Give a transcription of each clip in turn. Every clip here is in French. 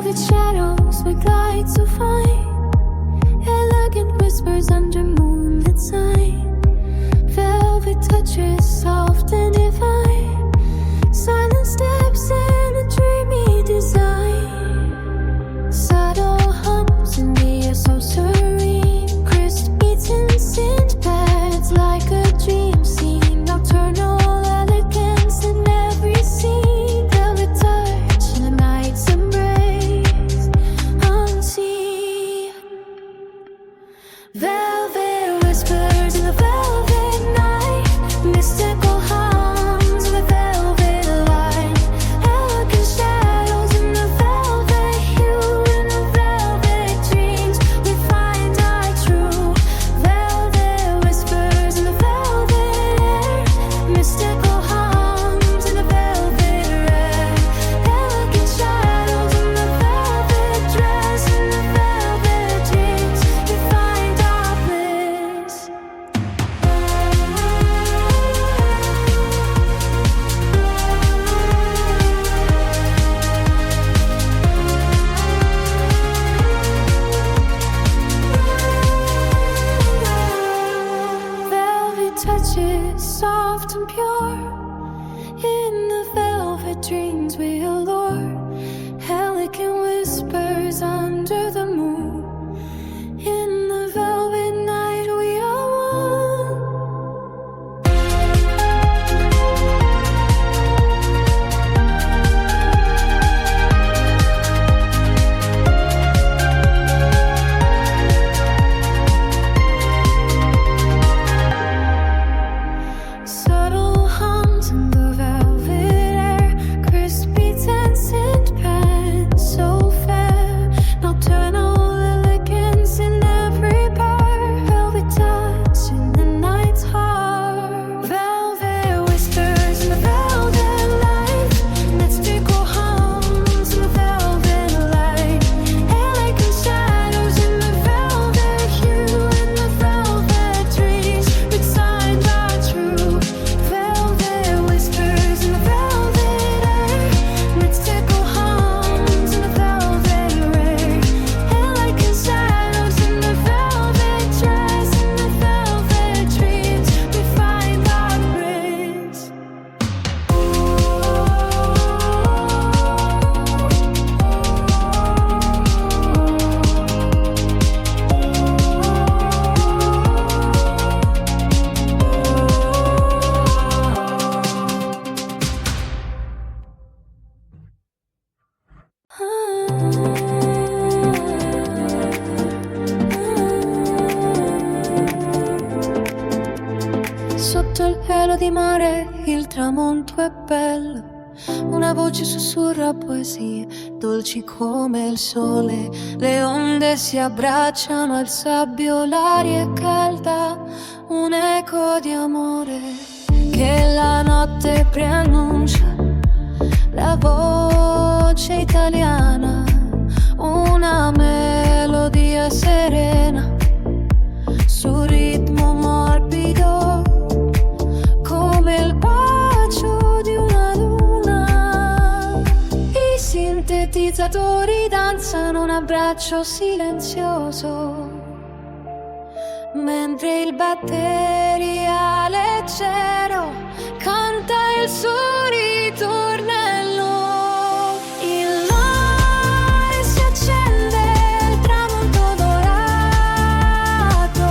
Velvet shadows make light so fine, elegant whispers under moonlit sign. Velvet touches soft and divine, silent steps in a dreamy design. Subtle hums in the air so serene, crisp beats in synth pads like a dream scene. Nocturnal elegance in every scene. Velvet touch in the night's embrace, unseen. Velvet whispers in the velvet night, mystical hums in the velvet light, elegant shadows in the velvet hue. In the velvet dreams we find our true. Velvet whispers in the velvet air, mystical hums in the velvet red, elegant shadows in the velvet dress. In the velvet dreams we find our bliss. Velvet touches soft and pure, in the velvet dreams we allure. Elegant whispers under the moon, in the velvet night we are one. Subtle hums in the velvet air, crisp beats and synth pads so fair. Nocturnal elegance in every part, velvet touch in the night's heart. Velvet whispers in the velvet light, mystical hums in the velvet light, elegant shadows in the velvet hue. In the velvet dreams we find our true. Velvet whispers in the velvet air, mystical hums in the velvet ray, elegant shadows in the velvet dress. In the velvet dreams we find our grace. Sotto il velo di mare il tramonto è bello, una voce sussurra poesie dolci come il sole. Le onde si abbracciano al sabbio, l'aria è calda, un eco di amore che la notte preannuncia. La voce italiana, una melodia serena, su ritmo morbido come il bacio di una luna. I sintetizzatori danzano un abbraccio silenzioso, mentre il batteria leggero canta il suo ritornello. Il mare si accende, il tramonto dorato,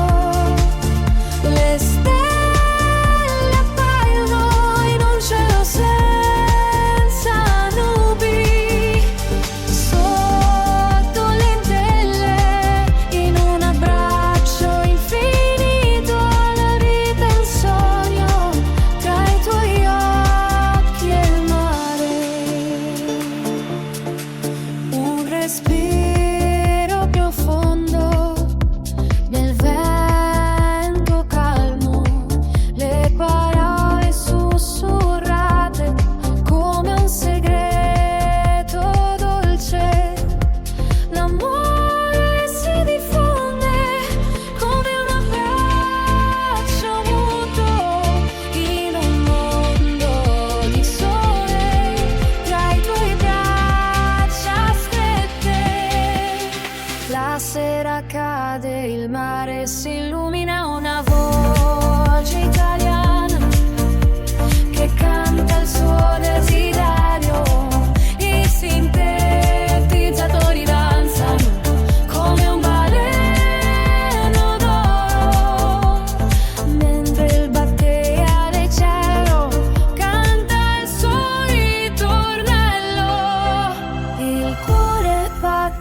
le stelle appaiono in un cielo senza nubi, sotto le stelle in un abbraccio infinito. La vita è un sogno tra i tuoi occhi e il mare.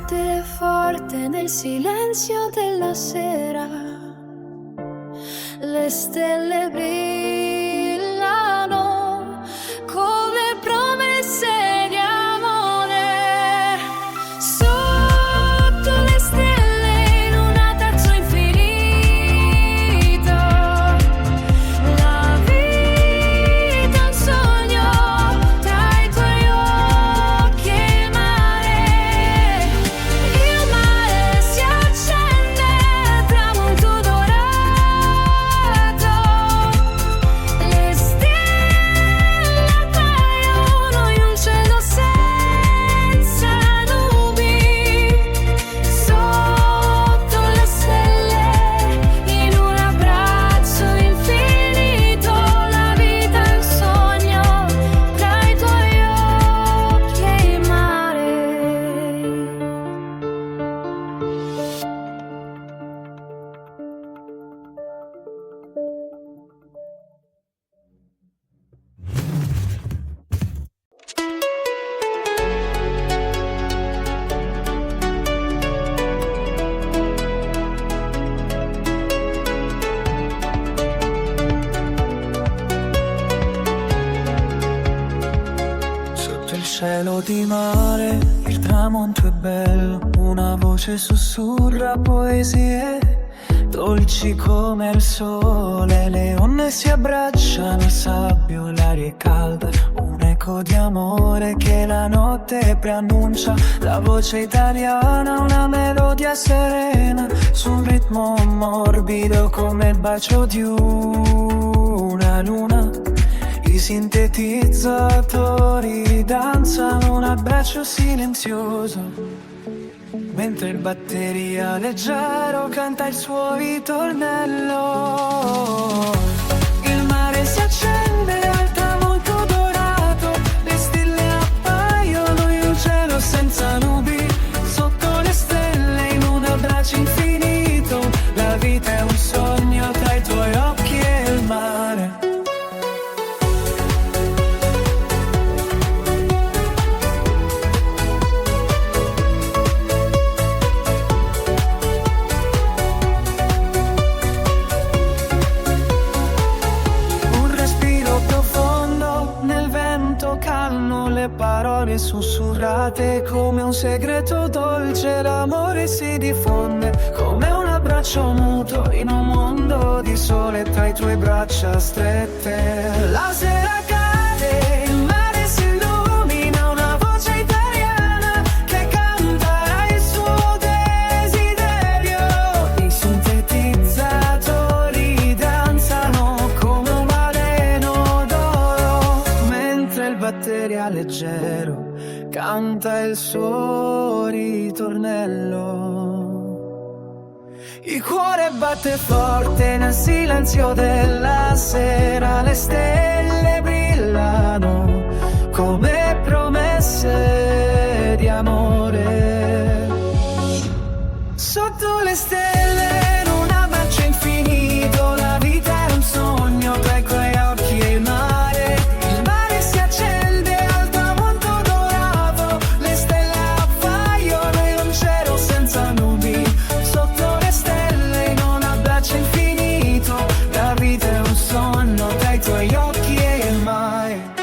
batte forte nel silenzio della sera. Le stelle brillano come promesse di amore. Sotto le stelle in un abbraccio infinito. La vita è un sogno tra i tuoi occhi e il mare. Il mare si accende al tramonto dorato. Le stelle appaiono in un cielo senza nubi. Sotto le stelle in un abbraccio infinito. La vita è un sogno tra i tuoi occhi e il mare. Sotto il cielo di mare, il tramonto è bello, una voce sussurra poesie, dolci come il sole, le onde si abbracciano, il sabbio, l'aria è calda, un eco di amore che la notte preannuncia, la voce italiana, una melodia serena, su un ritmo morbido come il bacio di una luna. I sintetizzatori danzano un abbraccio silenzioso, mentre il batteria leggero canta il suo ritornello. Il mare si accende al tramonto dorato, le stelle appaiono in un cielo senza nubi. Sotto le stelle in un abbraccio infinito, la vita è un sogno tra i tuoi occhi e il mare. Le parole sussurrate come un segreto dolce, l'amore si diffonde come un abbraccio muto in un mondo di sole tra i tuoi braccia strette. La sera cade, il mare si illumina, una voce italiana che canta il suo desiderio. I sintetizzatori danzano come un baleno d'oro, mentre il batteria leggero canta il suo ritornello. Il cuore batte forte nel silenzio della sera, le stelle brillano come promesse di amore. Sotto le stelle in un abbraccio infinito, la vita è un sogno tra i tuoi occhi e il mare. Il mare si accende al tramonto dorato, le stelle appaiono in un cielo senza nubi. Sotto le stelle in un abbraccio infinito, la vita è un sogno tra i tuoi occhi e il mare.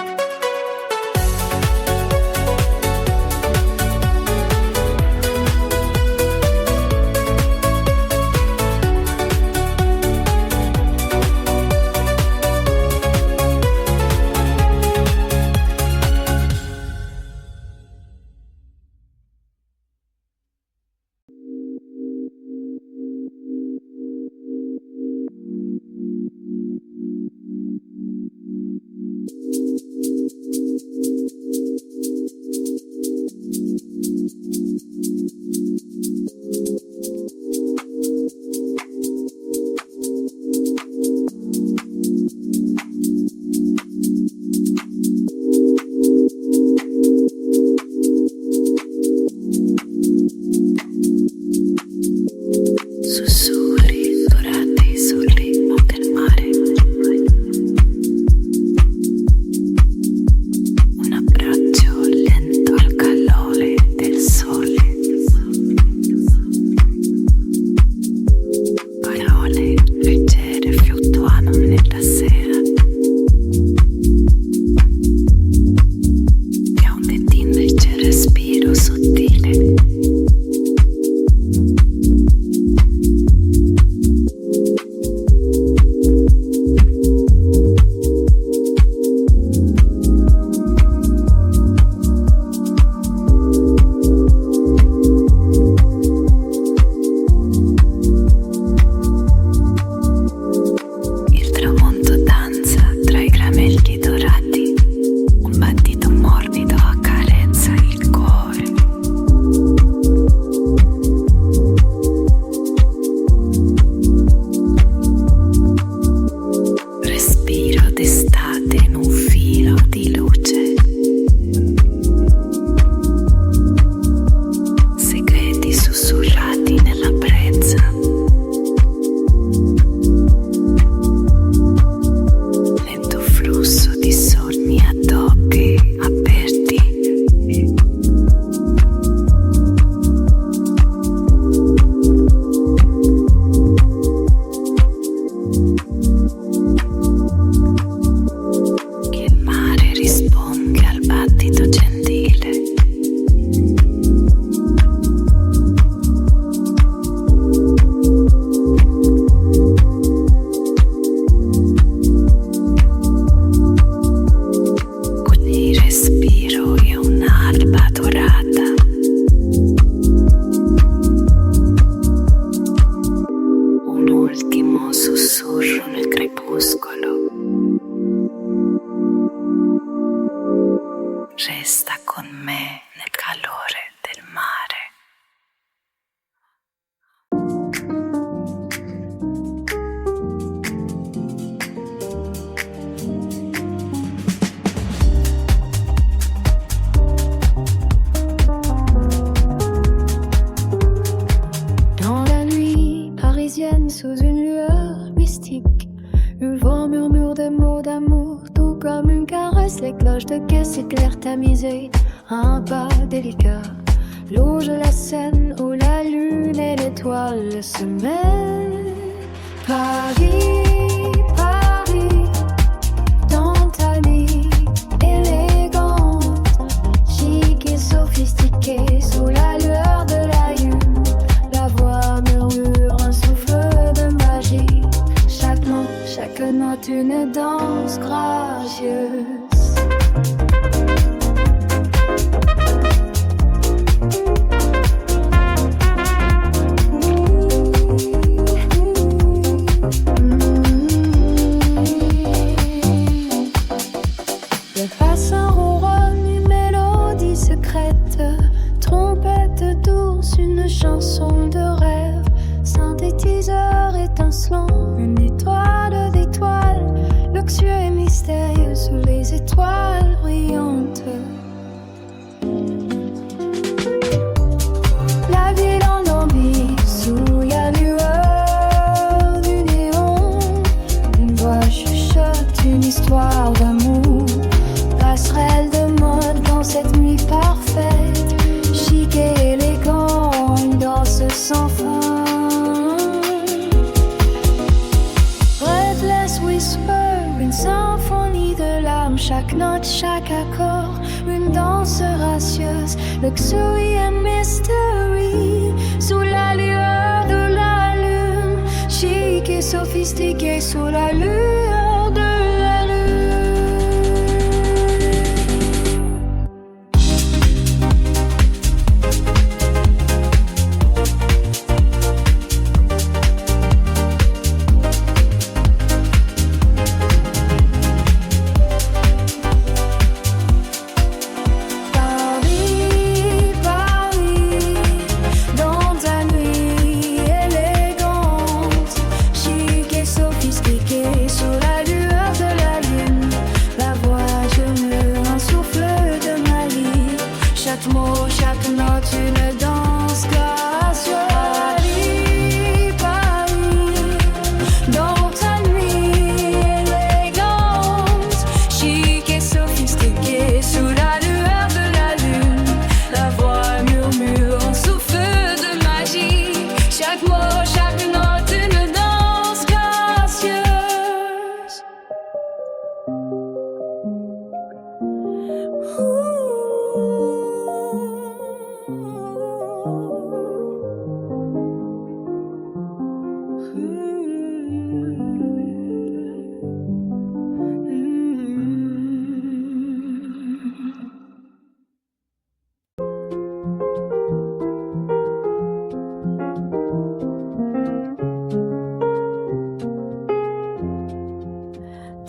glissent les cloches de caisse éclair tamisées. Un pas délicat longe la scène où la lune et l'étoile se mêlent. Paris, Paris, dans ta nuit élégante, chic et sophistiquée, sous la lueur de la lune, la voix murmure un souffle de magie. Chaque mot, chaque note, une danse gracieuse. Une chanson de rêve, synthétiseur étincelant, une étoile d'étoiles, luxueux et mystérieux sous les étoiles brillantes. La ville endormie sous la lueur du néon, une voix chuchote une histoire d'amour, passerelle de mode dans cette nuit parfaite, chic et élégant, une danse sans fin. Breathless whisper, une symphonie de larmes, chaque note, chaque accord, une danse gracieuse, luxury and mystery, sous la lueur de la lune, chic et sophistiqué, sous la lueur de la lune.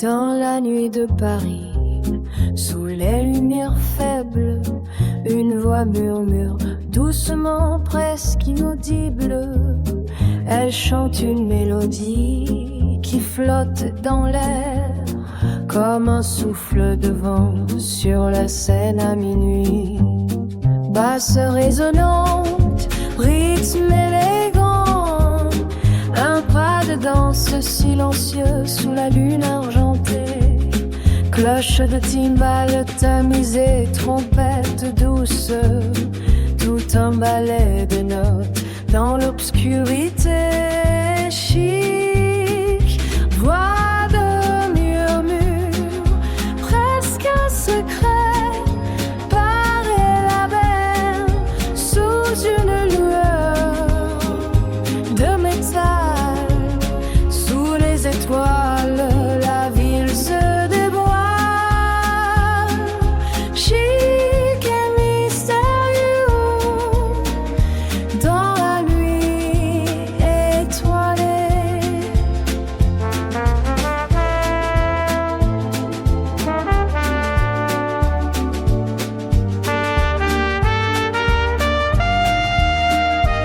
Dans la nuit de Paris, sous les lumières faibles, une voix murmure doucement, presque inaudible. Elle chante une mélodie qui flotte dans l'air, comme un souffle de vent sur la Seine à minuit. Basse résonnante, rythme élégant, un pas de danse silencieux sous la lune argentée. Cloche de timbales tamisées, trompette douce, tout un ballet de notes dans l'obscurité. Chic, voix de murmure, presque un secret, paraît la belle sous une lueur de métal, sous les étoiles, la ville se déboile. Chic et mystérieux dans la nuit étoilée.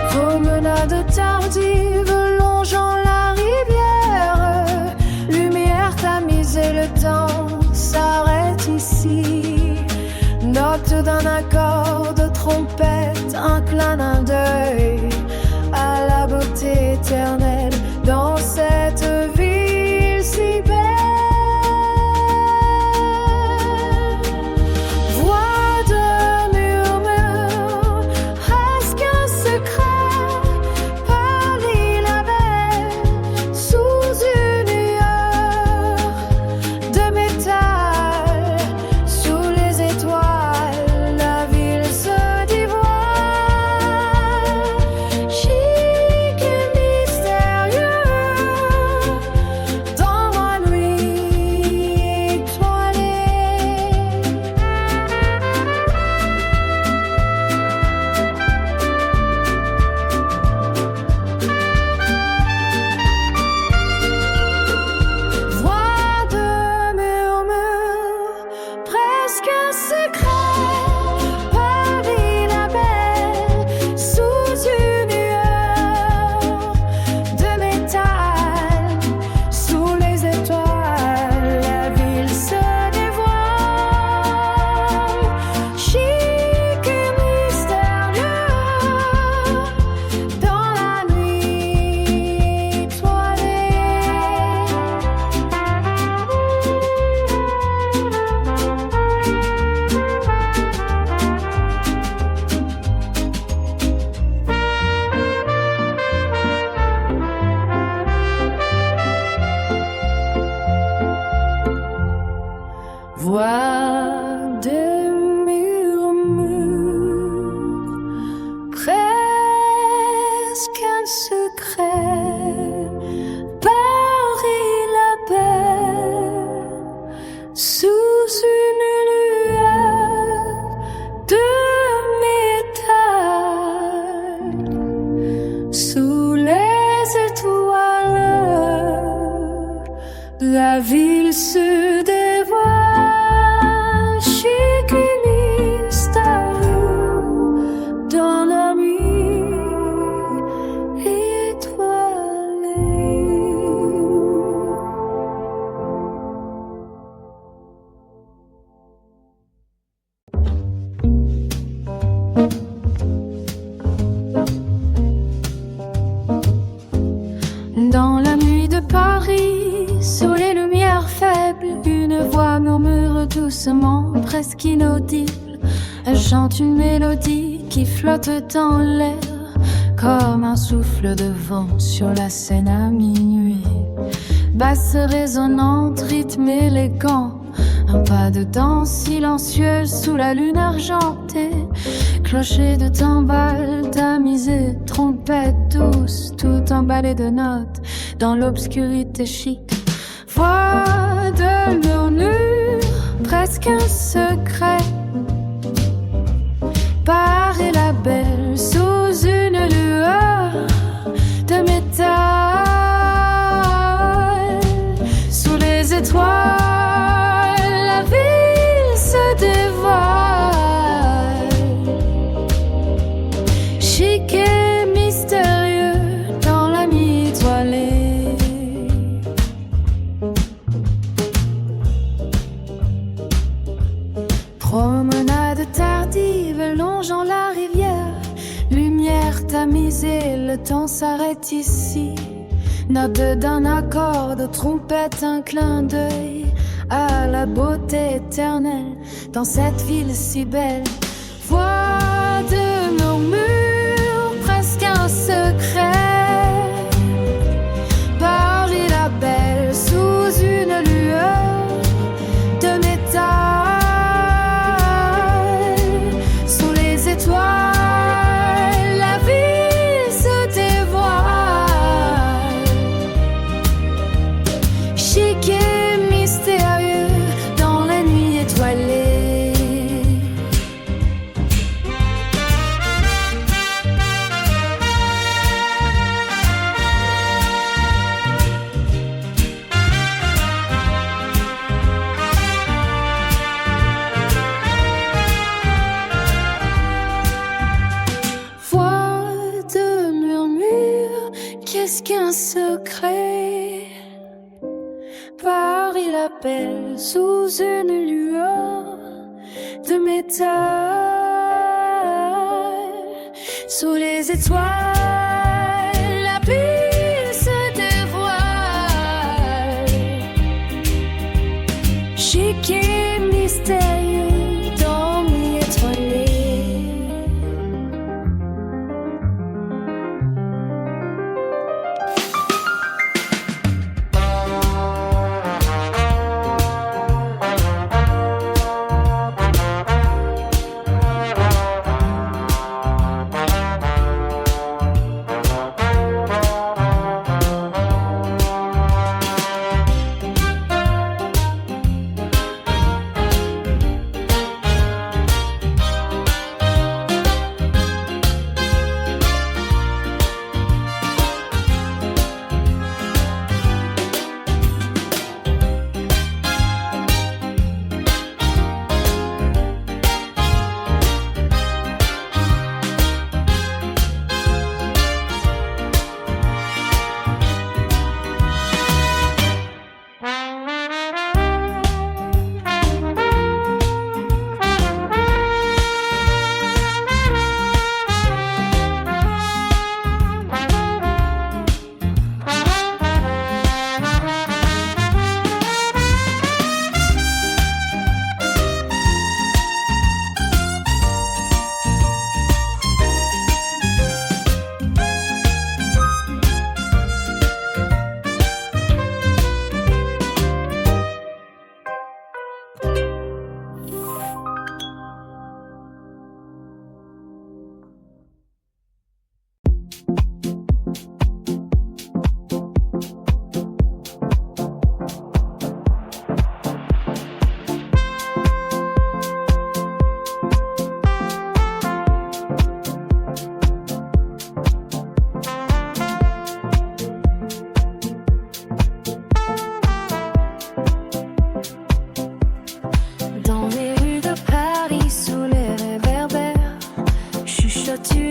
Promenade tardive longeant la rivière, lumière tamisée, le temps s'arrête ici. Note d'un accord de trompette, un clin d'œil à la beauté éternelle dans cette ville si belle. secret. Paris la belle, sous une lueur de métal, sous les étoiles, la ville se dévoile, chic et mystérieux, dans la nuit étoilée. Dans la nuit de Paris, sous les lumières faibles, une voix murmure doucement, presque inaudible. Elle chante une mélodie qui flotte dans l'air, comme un souffle de vent sur la Seine à minuit. Basse résonnante, rythme élégant, un pas de danse silencieuse sous la lune argentée. Clocher de timbales tamisé, trompette douce, tout emballé de notes dans l'obscurité chic. Voix de murmure, presque un secret. Paris la belle, sous une lueur de métal, sous les étoiles, la ville se dévoile, chic et mystérieux dans la nuit étoilée. Promenade tardive longeant la rivière, lumière tamisée, le temps s'arrête ici. Note d'un accord de trompette, un clin d'œil à la beauté éternelle dans cette ville si belle. Voix de murmure, presque un secret. Paris la belle, sous une lueur de métal, sous les étoiles, la ville se dévoile, chic et mystérieux dans la nuit étoilée. Voix de murmure, qu'est-ce qu'un secret? Paris l'appelle sous une lueur de métal, sous les étoiles, la ville se dévoile, chic et mystérieux dans nuit étoilée.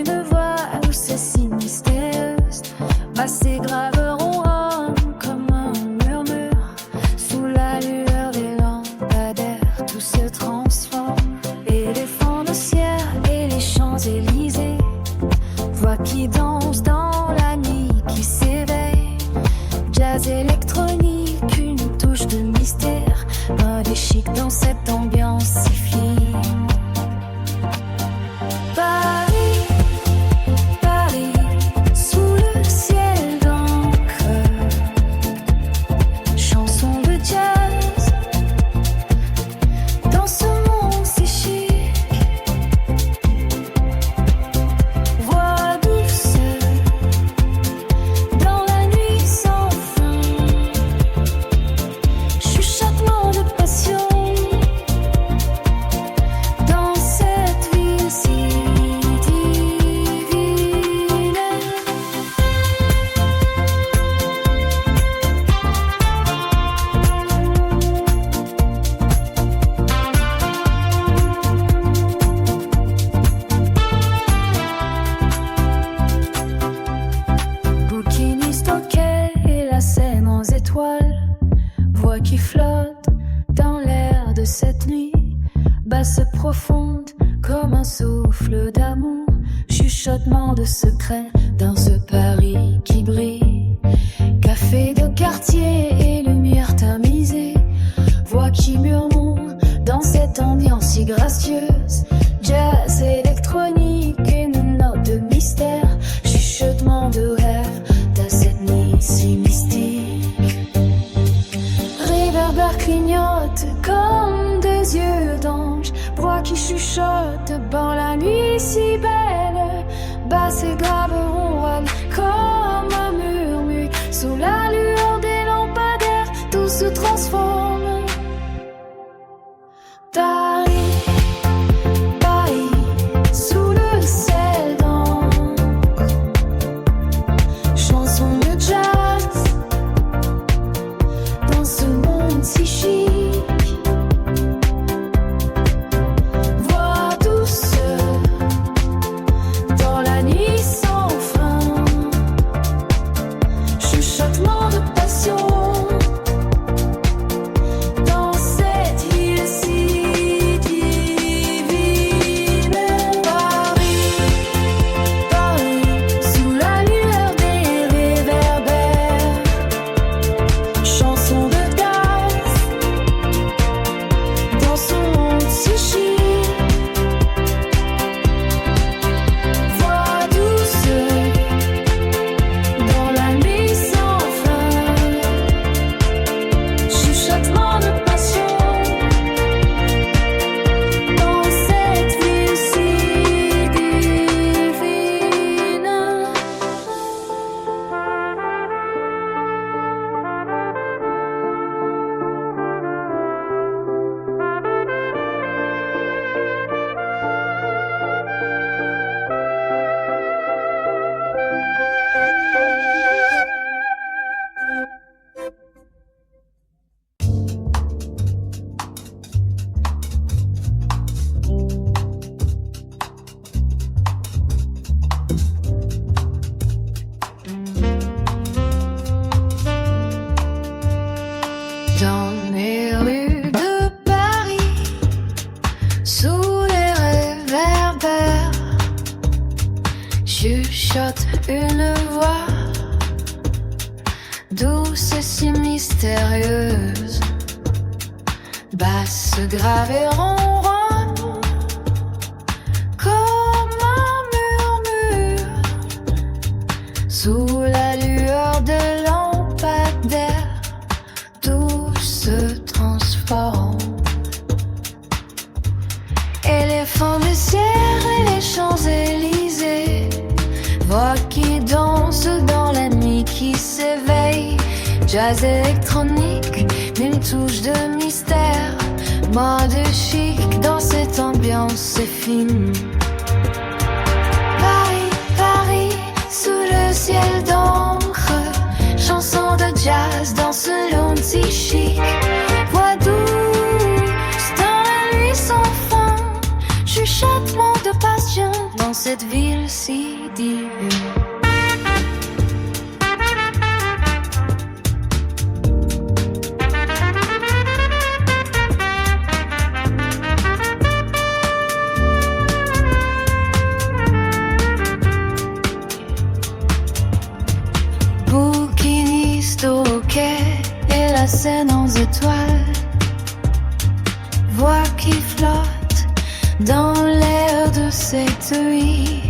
une voix douce et si mystérieuse. Basses et graves ronronnent comme un murmure. Sous la lueur des lampadaires, tout se transforme. Éléphants de ciel et les Champs-Élysées. Voix qui danse dans la nuit qui s'éveille. Jazz électronique, une touche de mystère. Mode chic dans cette ambiance si fine. Paris, Paris, sous le ciel d'encre. Chanson de jazz, dans ce monde si chic. Voix douce, dans la nuit sans fin. Chuchotement de passion, dans cette ville si divine. Bouquiniste au quai et la Seine en étoiles. Voix qui flotte dans l'air de cette nuit. Basse profonde comme un souffle d'amour. Chuchotement de secrets dans ce Paris qui brille. Café de quartier et lumière tamisée. Voix qui murmure dans cette ambiance si gracieuse. Jazz électronique, une note de mystère. Chuchotement de rêve dans cette nuit si mystique. Réverbère clignote comme des yeux d'ange. Voix qui chuchote dans la nuit si belle. Basse et grave ronronne comme un murmure. Sous la lueur des lampadaires, tout se transforme. Paris, Paris, sous le ciel d'encre. Chanson de jazz, dans ce monde si chic. Voix douce, dans la nuit sans fin. Chuchotement de passion, dans cette ville si divine. Paris, Paris, sous la lueur des réverbères. Chanson de jazz, dans ce monde si chic. Voix douce, dans la nuit sans fin. Chuchotement de passion, dans cette ville si divine. Dans les rues de Paris, sous les réverbères, chuchote une voix douce et si mystérieuse. Basse, grave et ronronne comme un murmure. Sous la lueur de lampadaires, tout se transforme. Éléphants de ciel et les Champs-Élysées. Voix qui danse dans la nuit qui s'éveille. Jazz électronique, une touche de mystère. Mode chic dans cette ambiance c'est fine. Paris, Paris, sous le ciel d'encre. Chanson de jazz dans ce long si chic. Voix douce dans la nuit sans fin. Chuchotement de passion dans cette ville si divine. Bouquiniste au quai et la scène en étoiles. Voix qui flotte dans l'air de cette nuit.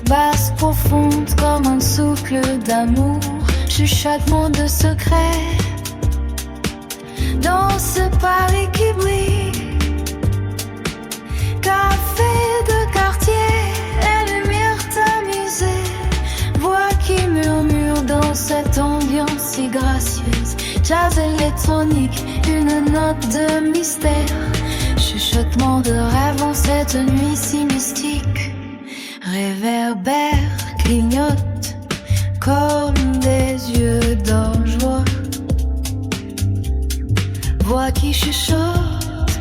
Basse profonde comme un souffle d'amour. Chuchotement de secrets dans ce Paris qui brille. Café de quartier et lumière tamisée. Voix qui murmure dans cette ambiance si gracieuse. Jazz électronique, une note de mystère. Chuchotement de rêve en cette nuit si mystique. Réverbère, clignote comme des yeux d'ange-joie. Voix qui chuchote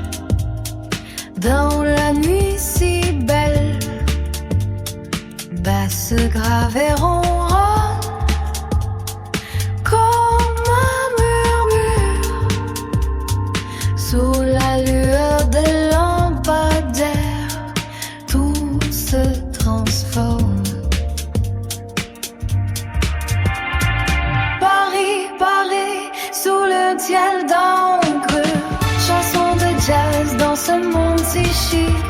dans la nuit si belle. Basse grave et ronronne comme un murmure sous la lueur des lampadaires. Tout se transforme. Paris, Paris, sous le ciel d'encre. Chanson de jazz dans ce monde si chic.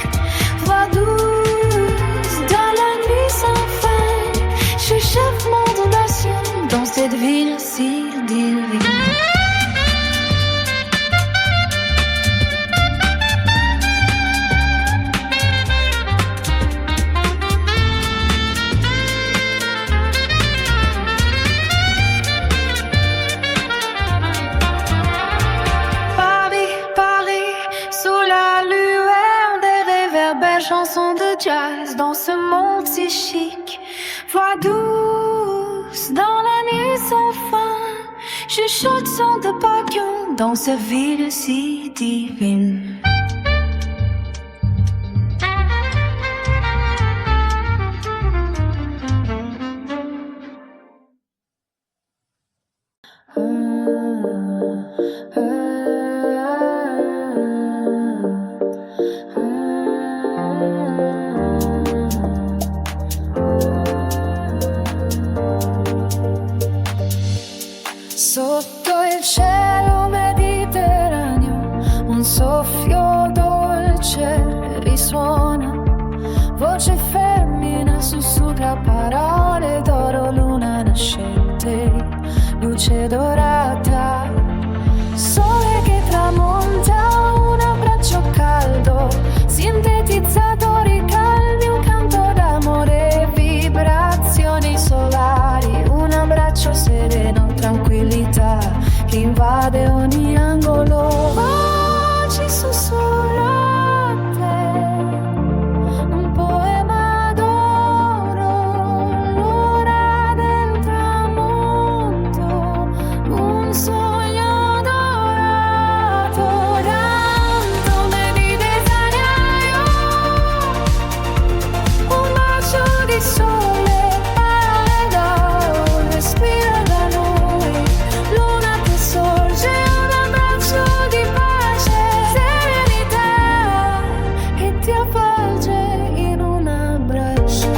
Voix douce dans la nuit sans fin. Chuchotement de nation dans cette ville si divine. Chanson de jazz dans ce monde si chic. Voix douce dans la nuit sans fin. Chuchote son de papillon dans cette ville si divine. Sotto il cielo mediterraneo un soffio dolce risuona. Voce femmina sussurra parole d'oro, luna nascente, luce dorata. Sole che tramonta, un abbraccio caldo, sintetizzatori calmi, un canto d'amore, vibrazioni solari, un abbraccio sereno, tranquillità che invade ogni angolo. Voci sussurrate, un poema d'oro, l'ora del tramonto, un sogno dorato, tanto mediterraneo, un bacio di sole, parole d'oro, respira da noi, luna che sorge, un abbraccio di pace, serenità, che ti avvolge in un abbraccio.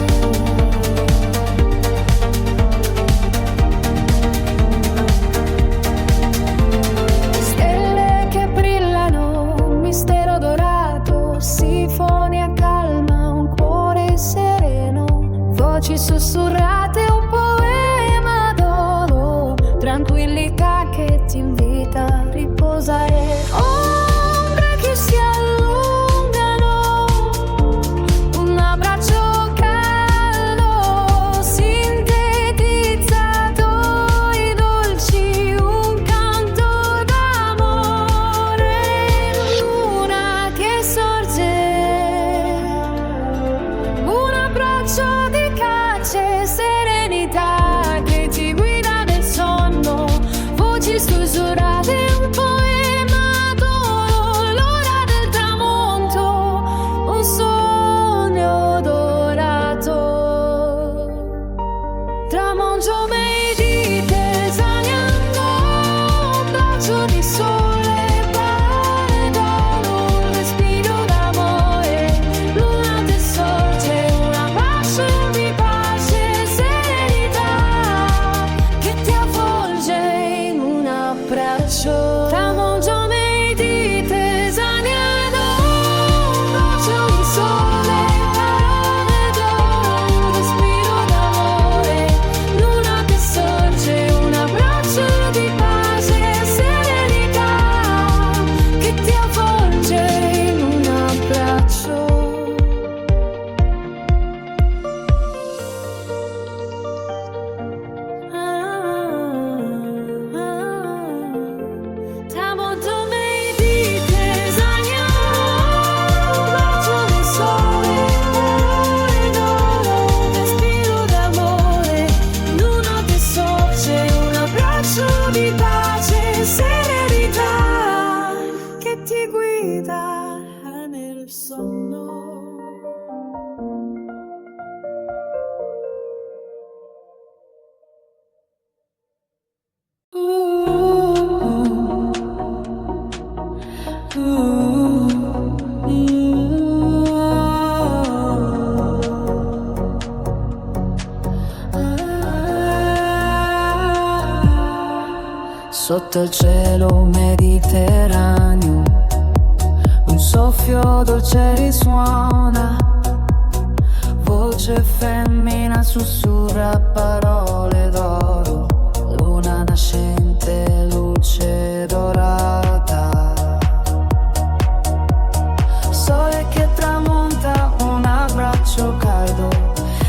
Stelle che brillano, un mistero dorato, sinfonia calma, un cuore sereno, voci sussurrate, un poema d'oro, tranquillità che ti invita a riposare. Ombre che si allungano, un abbraccio caldo, sintetizzato i dolci, un canto d'amore, luna che sorge, un abbraccio di pace, serenità che ti guida nel sonno, voci sussurrate, un poema d'oro. sotto il cielo mediterraneo, un soffio dolce risuona, voce femmina sussurra parole d'oro, luna nascente, luce dorata, sole che tramonta, un abbraccio caldo,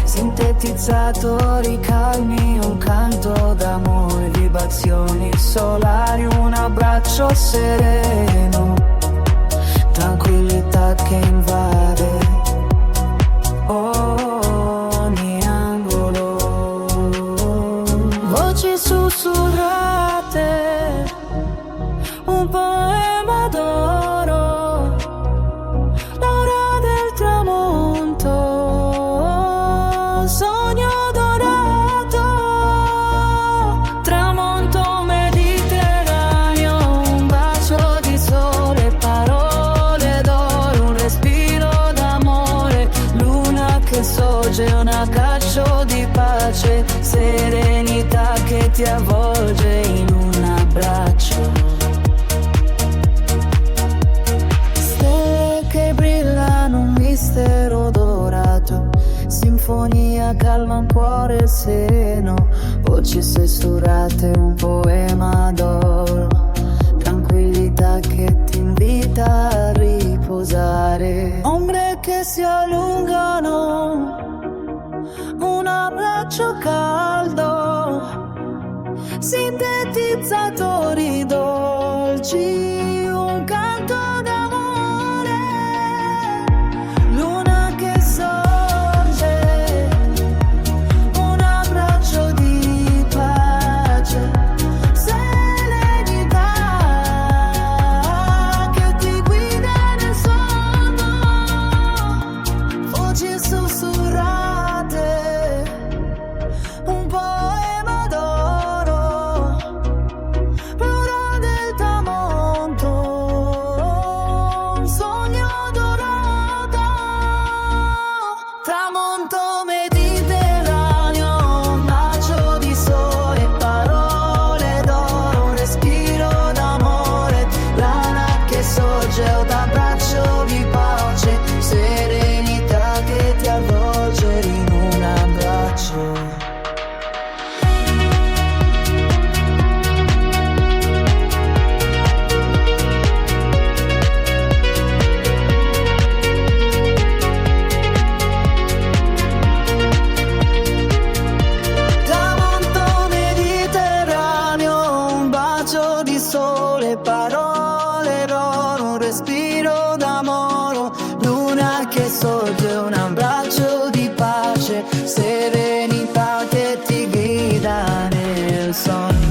sintetizzatori calmi, un canto d'amore, vibrazioni solari, un abbraccio sereno, tranquillità che invade ogni angolo, voci sussurrate, un poema d'oro, l'ora del tramonto, sogno dorato, tramonto mediterraneo, un bacio di sole, parole d'oro, un respiro d'amore, luna che sorge, un abbraccio di pace, serenità che ti avvolge in un abbraccio, stelle che brillano, un mistero dorato, sinfonia calma, un cuore sereno, voci sussurrate, un poema d'oro, tranquillità che ti invita a riposare, ombre che si allungano, un abbraccio caldo, sintetizzatori dolci, un canto d'amore, luna che sorge, un abbraccio di pace, serenità che ti guida nel sonno, voci sussurrate, un poema d'oro, l'ora del tramonto, un sogno dorato, tramonto mediterraneo, un bacio di sole, parole d'oro, un respiro d'amore, lana che sorge, un abbraccio di pace, serenità che ti avvolge in un abbraccio. Tramonto mediterraneo, un bacio di sole, parole d'oro, un respiro d'amore, luna che sorge, un abbraccio di pace, serenità che ti guida nel sonno.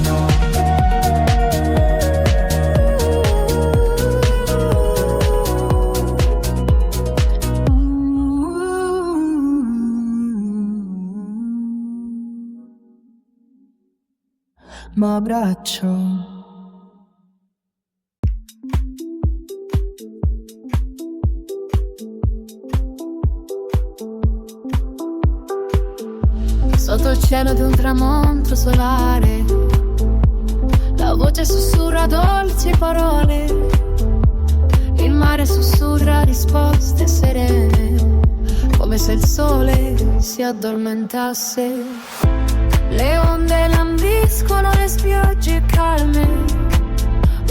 M'abbraccio. Sotto il cielo di un tramonto solare, la voce sussurra dolci parole, il mare sussurra risposte serene, come se il sole si addormentasse. Le onde lambiscono le spiagge calme,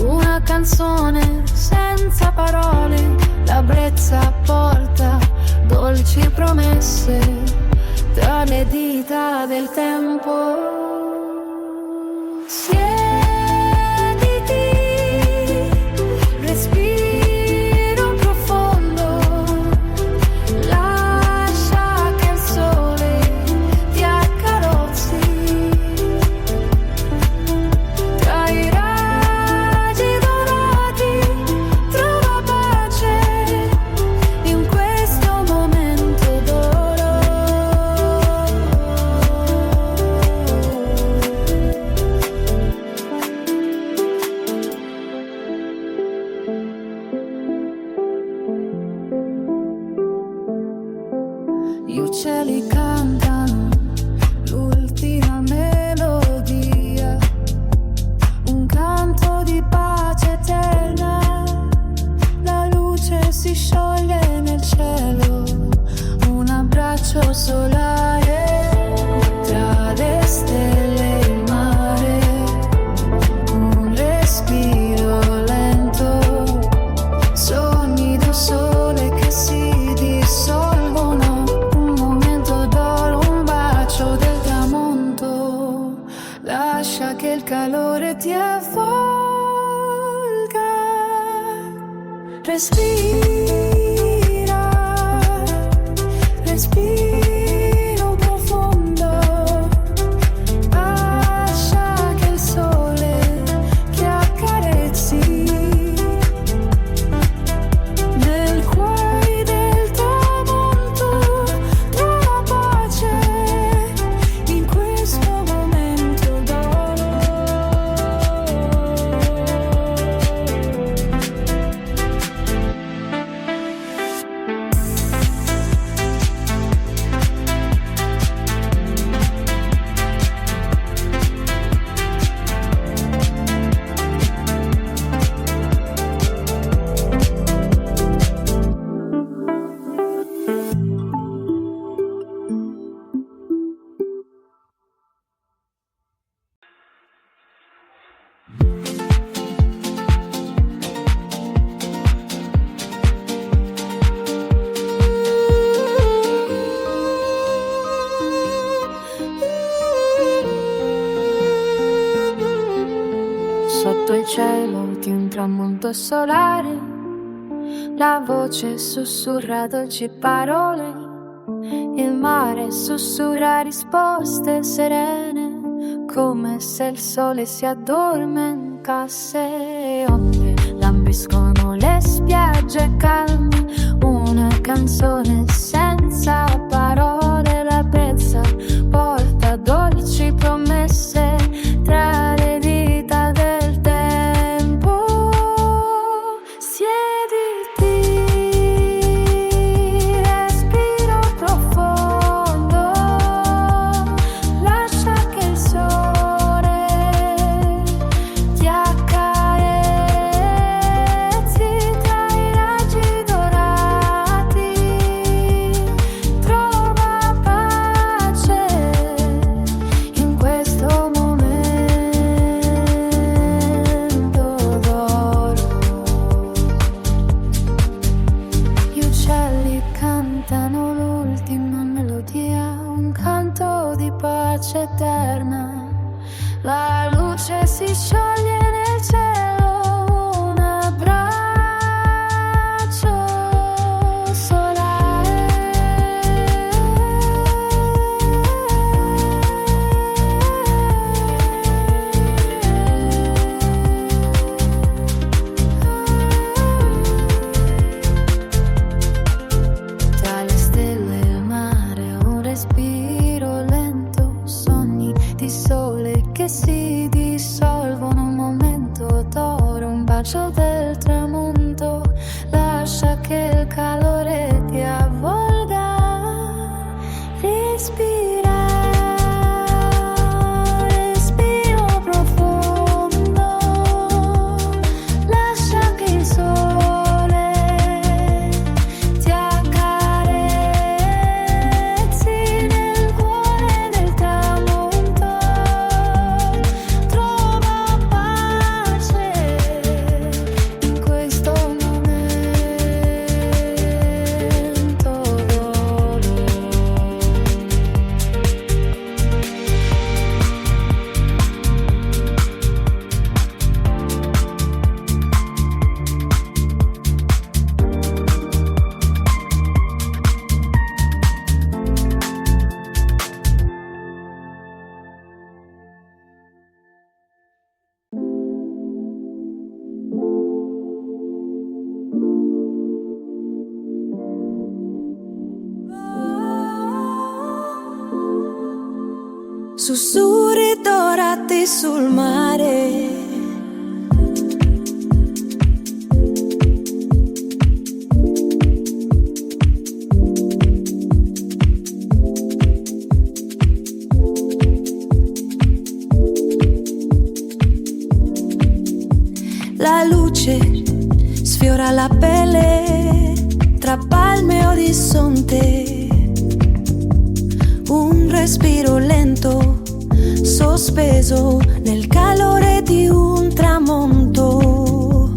una canzone senza parole, la brezza porta dolci promesse tra le dita del tempo. Siediti, respiro profondo, lascia che il sole ti accarezzi, tra i raggi dorati trova pace in questo momento d'oro. il calore ti avvolga. Respira, respiro profondo. Lascia che il sole ti accarezzi. Nel cuore del tramonto trova pace in questo momento d'oro. Sotto il cielo di un tramonto solare, la voce sussurra dolci parole, il mare sussurra risposte serene, come se il sole si addormentasse. Onde lambiscono le spiagge calme, una canzone senza parole, la brezza porta dolci promesse tra le dita del tempo. Siediti, respiro profondo, lascia che il sole ti accarezzi tra i raggi dorati. Trova pace in questo momento d'oro. Gli uccelli cantano l'ultima melodia, un canto di pace eterna. La luce si scioglie nel cielo, un abbraccio tra le stelle e il mare, un respiro lento, sogni di sole che si dissolvono, un momento d'oro, un bacio del tramonto. Lascia che il calore ti avvolga. Respira, respiro profondo, lascia che il sole ti accarezzi nel cuore del tramonto. Trova pace in questo momento d'oro. Sussurri dorati sul mare. La luce sfiora la pelle tra palme e orizzonte. Un respiro lento, sospeso nel calore di un tramonto.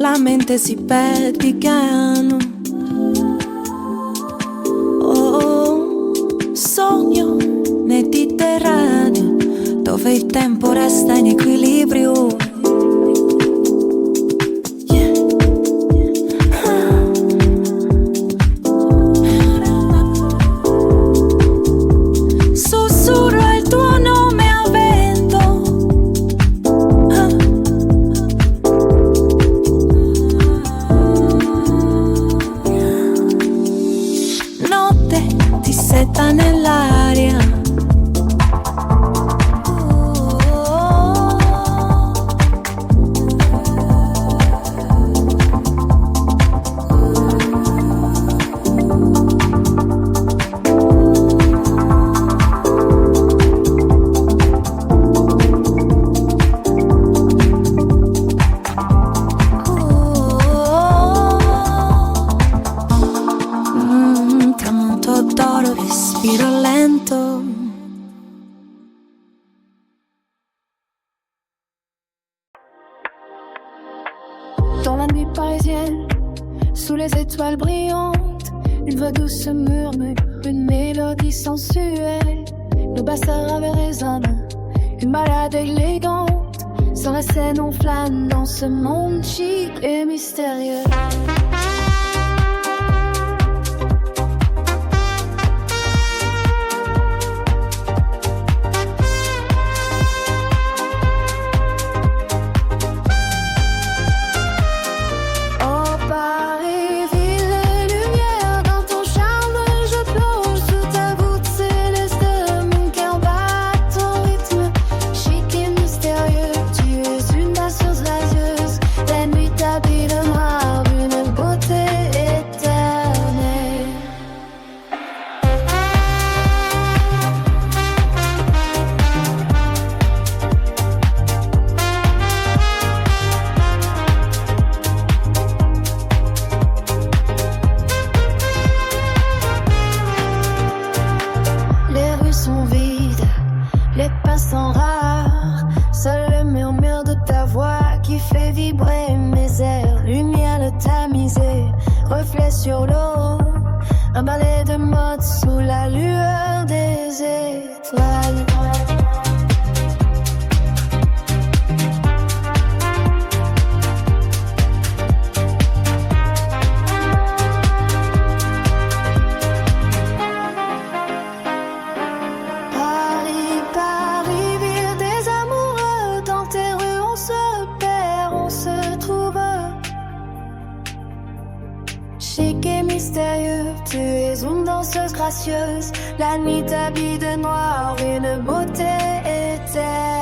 la mente si perde piano. Oh, sogno mediterraneo, dove il tempo resta in equilibrio. Nell'aria, tramonto d'oro, respiro lento. Dans la nuit parisienne, sous les étoiles brillantes, une voix douce murmure, une mélodie sensuelle. Nos basses résonnent, une balade élégante. Sur la scène on flâne dans ce monde chic et mystérieux. Sur l'eau, un balai de mode sous la lueur des étoiles. Paris, Paris, ville des amoureux. Dans tes rues on se perd, on se trouve. Chic et mystérieux, tu es une danseuse gracieuse. La nuit t'habille de noir, une beauté éternelle.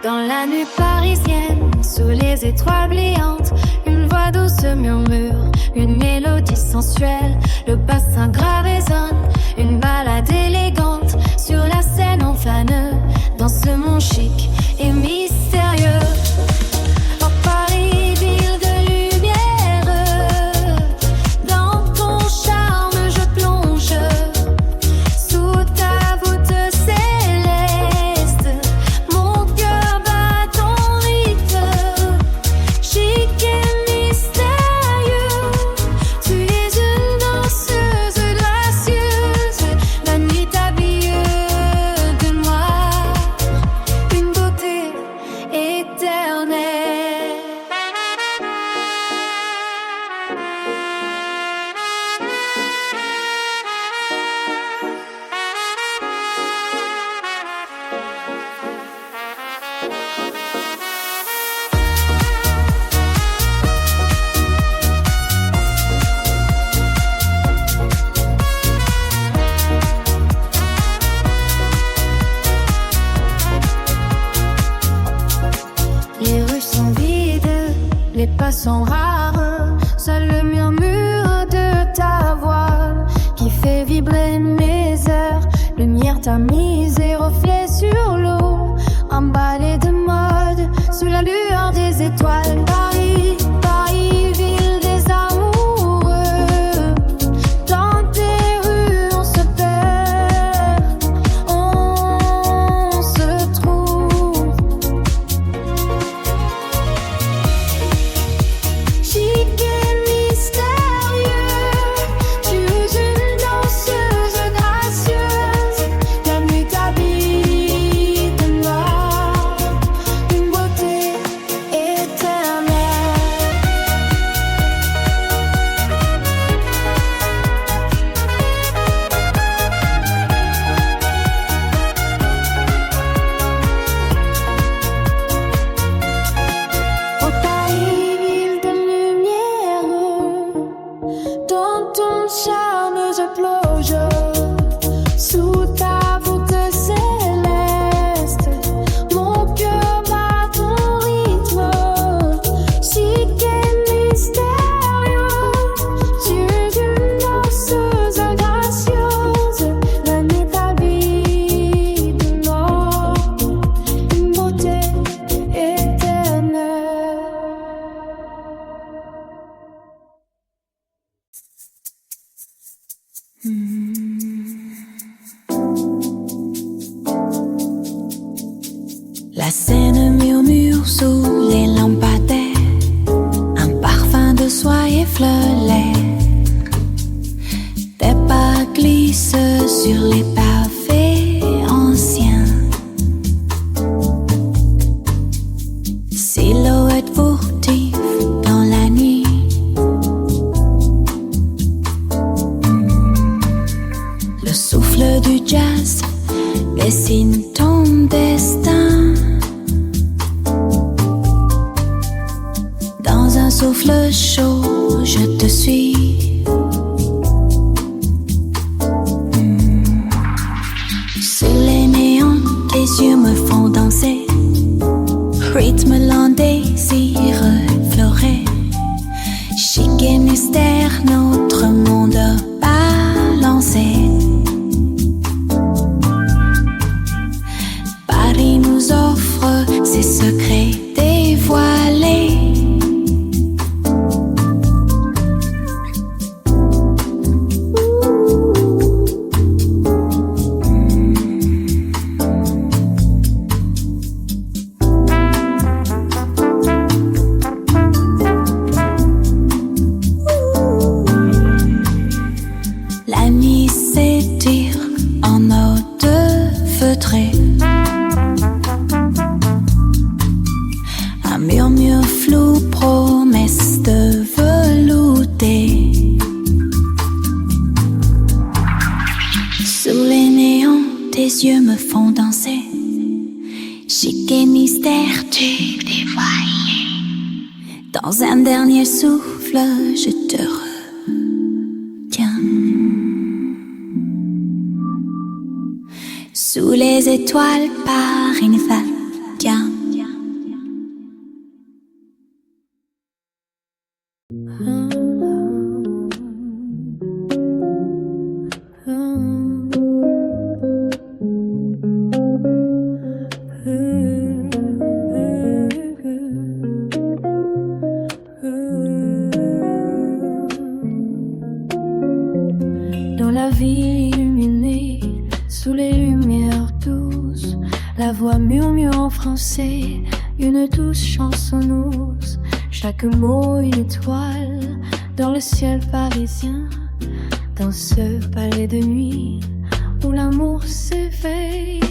Dans la nuit parisienne, sous les étoiles brillantes, une voix douce murmure, une mélodie sensuelle. Le bassin gras résonne, une balade élégante. Sur la scène on flâne, dans ce monde chic et mystérieux. Oh Paris, ville de lumière, dans ton charme je plonge. Sous ta voûte céleste, mon cœur bat ton rythme. Chic et mystérieux, tu es une danseuse gracieuse. sont rares. Seul le murmure de ta voix qui fait vibrer mes heures. Lumière tamisée, reflet sur l'eau, emballé de mode sous la lueur des étoiles. Paris, Paris, ville des amoureux. Dans tes rues on se perd, on se trouve. Chic et mystérieux, tu es une danseuse gracieuse. La nuit t'habite de noir, une beauté éternelle. Oh Paris, ville de lumière, dans ton charme je plonge. Sous ta voûte céleste, mon cœur bat ton rythme. Chic et mystérieux, tu es une danseuse gracieuse. La nuit t'habite de noir, une beauté éternelle. La Seine murmure sous les lampadaires, un parfum de soie effleuré. Des pas glissent sur les pavés anciens. Silhouette furtive dans la nuit. Le souffle du jazz dessine ton destin. Dans un souffle chaud, je te suis. Sous les néons, tes yeux me font danser. Rythme lent, désir effleuré. Chic et mystère, notre monde balancé. Paris nous offre ses secrets dévoilés. La nuit s'étire en eau de feutré. Un murmure flou, promesse de velouté. Sous les néons, tes yeux me font danser. Chic et mystère, tu dévoilé. Dans un dernier souffle, je te retiens. Sous les étoiles, Paris ne va bien. Dans la ville illuminée, sous les lumières douces, la voix murmure en français, une douce chansonneuse. Chaque mot une étoile dans le ciel parisien, dans ce palais de nuit où l'amour s'éveille.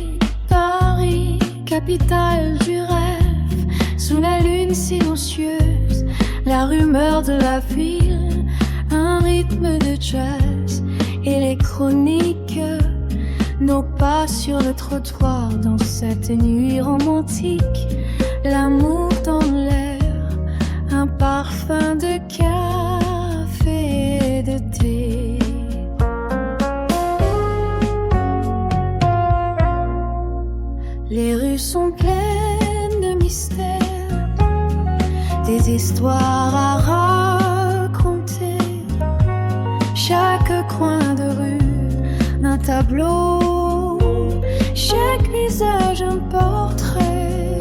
Paris, capitale du rêve, sous la lune silencieuse, la rumeur de la ville, un rythme de jazz et les chroniques, nos pas sur le trottoir dans cette nuit romantique, l'amour dans l'air, un parfum de café et de thé. Les rues sont pleines de mystères, des histoires à raconter. Chaque coin de rue, un tableau, chaque visage, un portrait.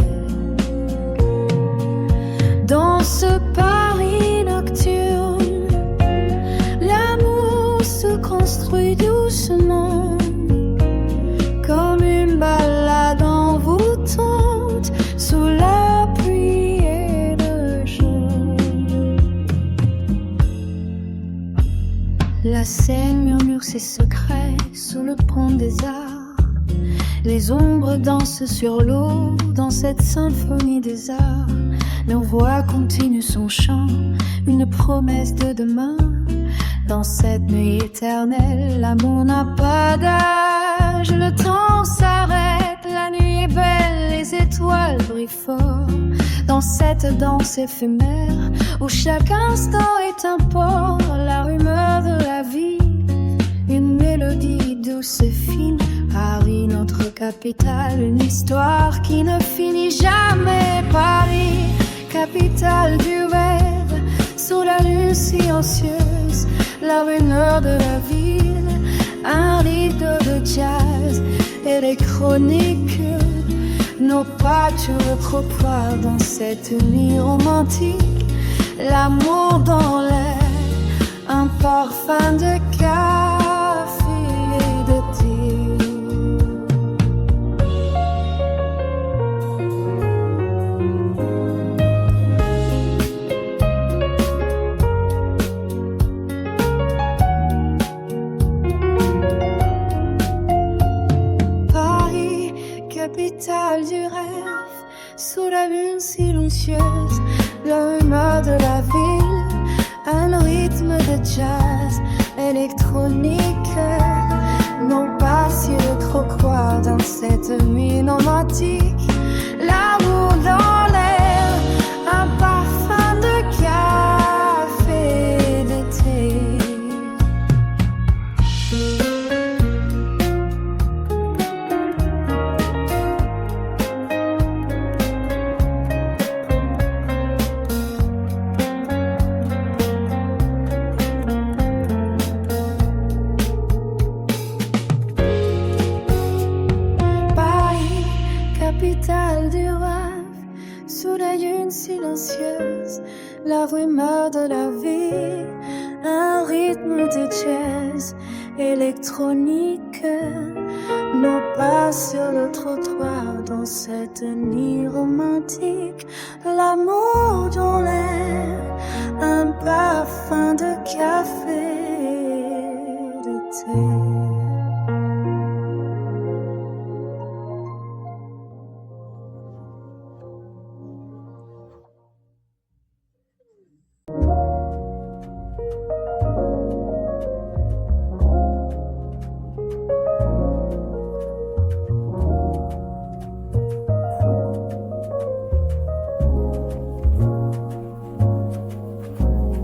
Dans ce Paris nocturne, l'amour se construit doucement, comme une balade envoûtante sous la pluie et le jour. La Seine murmure ses secrets sous le pont des arts. Les ombres dansent sur l'eau dans cette symphonie des arts. Nos voix continuent son chant, une promesse de demain. Dans cette nuit éternelle, l'amour n'a pas d'âge. Le temps s'arrête, la nuit est belle, les étoiles brillent fort. Dans cette danse éphémère, où chaque instant est un port. La rumeur de la vie, une mélodie douce et fine. Paris, notre capitale, une histoire qui ne finit jamais. Paris, capitale du rêve, sous la lune silencieuse, la rumeur de la ville, un rideau de jazz électronique. Nos pas sur le trottoir dans cette nuit romantique. L'amour dans l'air, un parfum de café et de thé. Capitale du rêve, sous la lune silencieuse, la rumeur de la ville, un rythme de jazz électronique. Non pas si le trottoir dans cette nuit romantique. L'amour dans l'air, un parfum de café et de thé. Capitale du rêve, sous la lune silencieuse, la rumeur de la vie, un rythme de jazz électronique. Nos pas sur le trottoir dans cette nuit romantique. L'amour dans l'air, un parfum de café et de thé.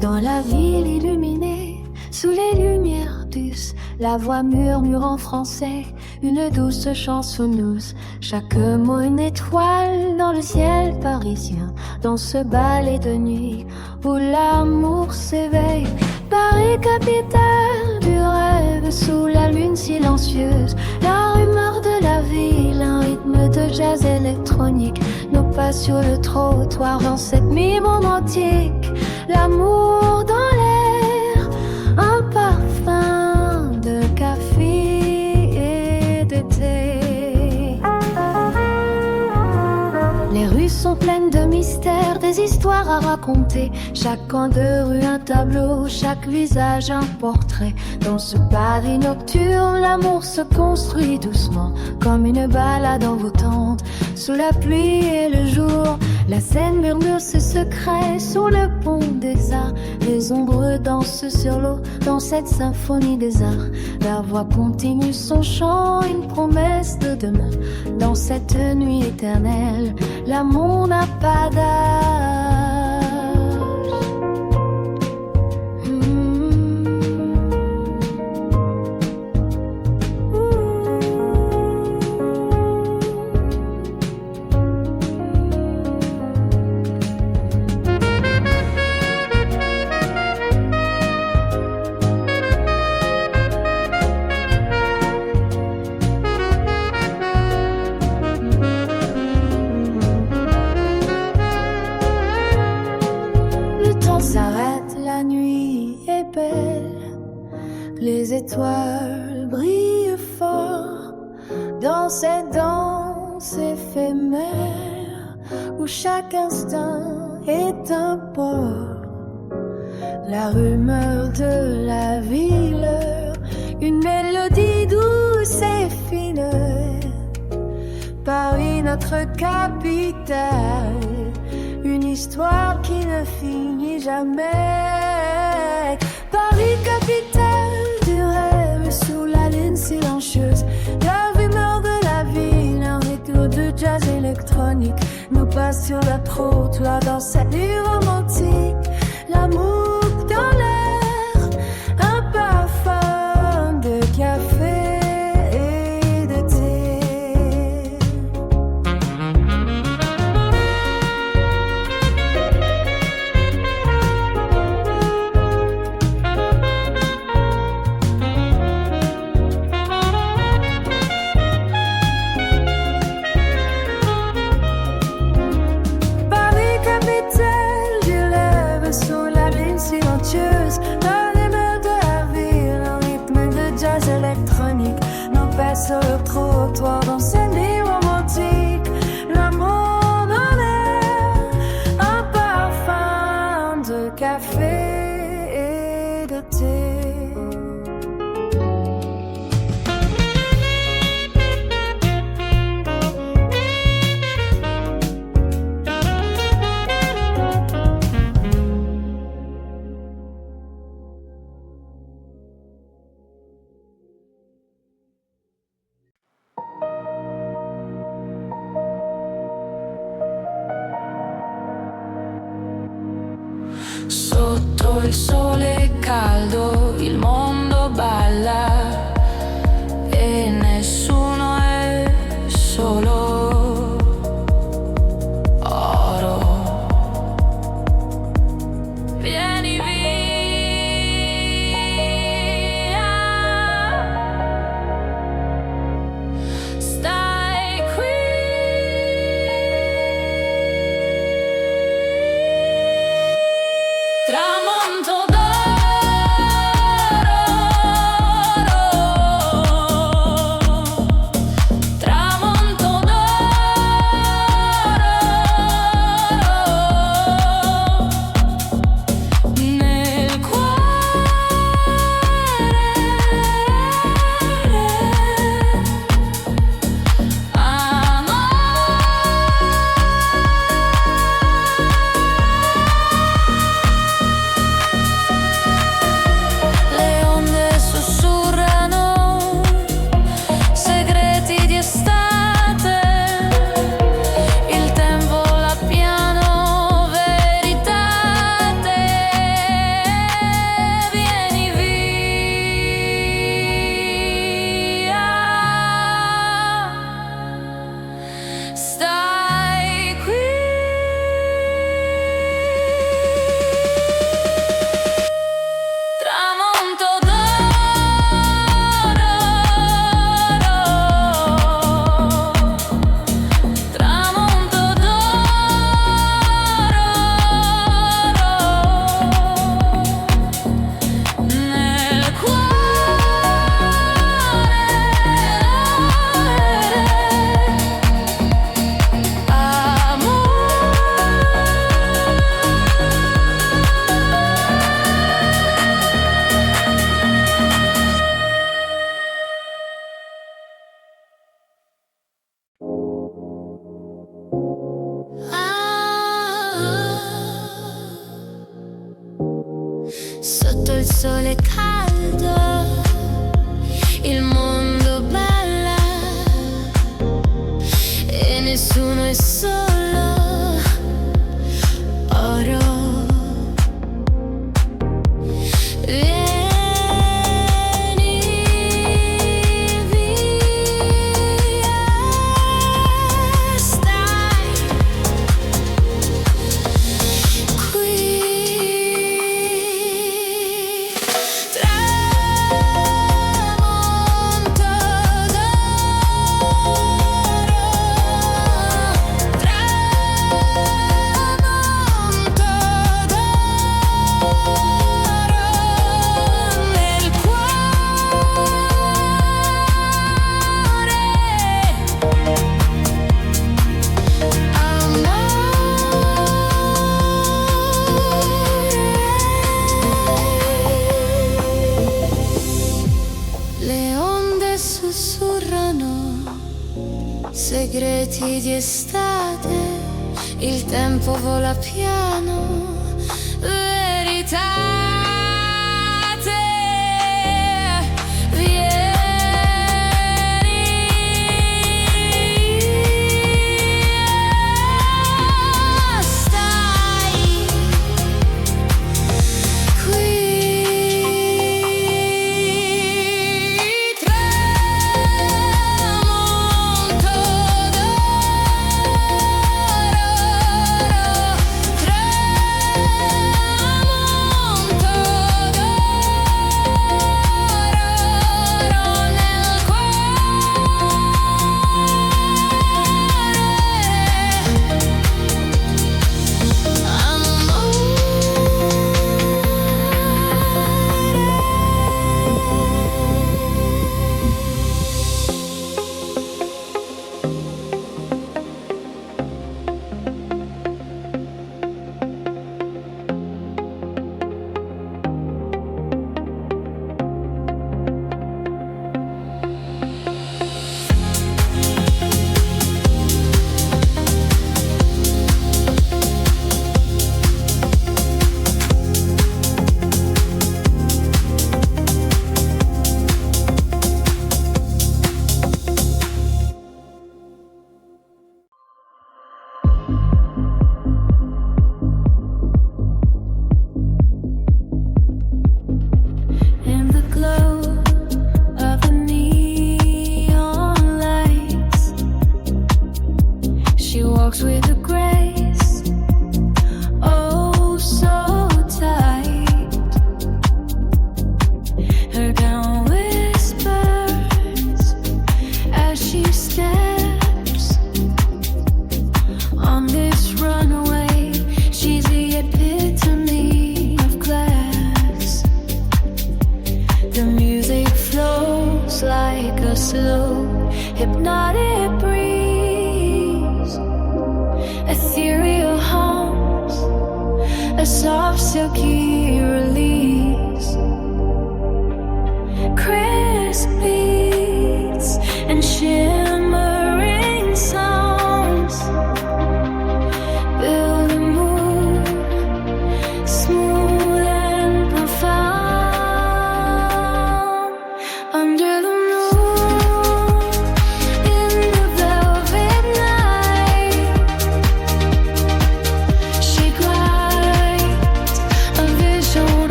Dans la ville illuminée, sous les lumières douces, la voix murmure en français, une douce chansonneuse. Chaque mot une étoile dans le ciel parisien, dans ce ballet de nuit où l'amour s'éveille. Paris, capitale du rêve, sous la lune silencieuse, la rumeur de la ville, un rythme de jazz électronique. Nos pas sur le trottoir dans cette nuit romantique. L'amour dans l'air, un parfum de café et de thé. Les rues sont pleines de mystères, des histoires à raconter. Chaque coin de rue un tableau, chaque visage un portrait. Dans ce Paris nocturne, l'amour se construit doucement, comme une balade envoûtante, sous la pluie et le jour. La Seine murmure ses secrets sous le pont des arts. Les ombres dansent sur l'eau dans cette symphonie des arts. La voix continue son chant, une promesse de demain. Dans cette nuit éternelle, l'amour n'a pas d'âge. étoiles brillent fort dans cette danse éphémère où chaque instant est un port. La rumeur de la ville, une mélodie douce et fine. Paris, notre capitale, une histoire qui ne finit jamais. Paris, capitale du rêve, sous la lune silencieuse. La rumeur de la ville, un rythme de jazz électronique nous passe sur le trottoir dans cette nuit romantique. L'amour dans l'air, un parfum de café et de thé. Paris, capitale du rêve, sous la lune silencieuse. La rumeur de la ville, un rythme de jazz électronique nous passe sur le trottoir dans cette nuit romantique. L'amour dans l'air, un parfum de café et de thé. Sotto il sole caldo il mondo balla e nessuno è solo oro. Vieni via, stai qui. Tramonto Sotto il sole caldo il mondo balla e nessuno è solo oro. Vieni via, stai qui. Tramonto d'oro, Segreti di estate, il tempo vola piano, verità.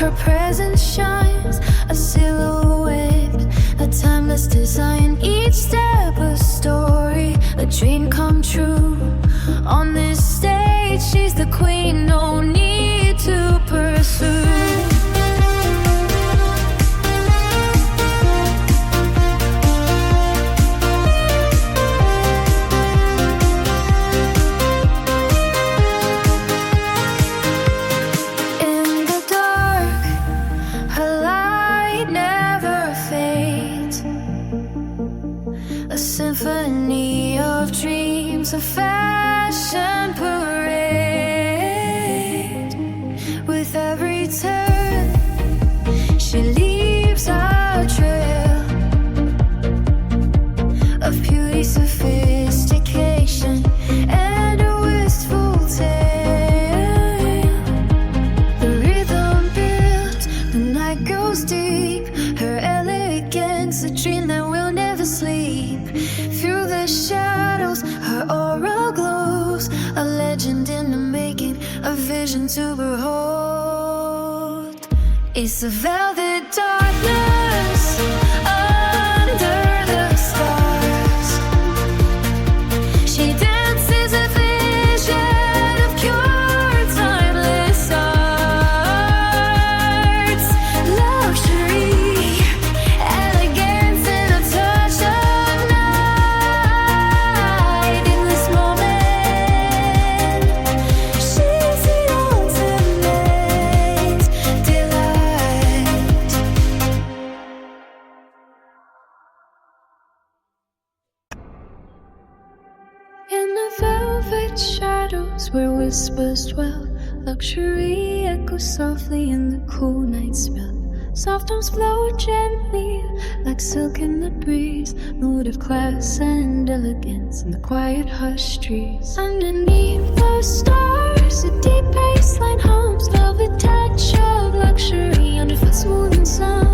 Her presence shines, a silhouette, a timeless design. Each step a story, a dream come true. On this stage, she's the queen, no need to pursue. Symphony of dreams, a fashion parade. With every turn, she leaves a trail of beauty, sophistication, and a wistful tale. The rhythm builds, the night goes deep. Her elegance, a dream that will never sleep. Through the shadows, her aura glows, a legend in the making, a vision to behold. It's a velvet darkness under the stars. She dances a vision of pure, timeless arts. Luxury, elegance, and a touch of night. In this moment, she's the ultimate delight. In the velvet shadows where whispers dwell, luxury echoes softly in the cool night smell. Soft tones flow gently like silk in the breeze, mood of class and elegance in the quiet hush trees. Underneath the stars, a deep bass line hums, velvet touch of luxury underfoot smooth and sun.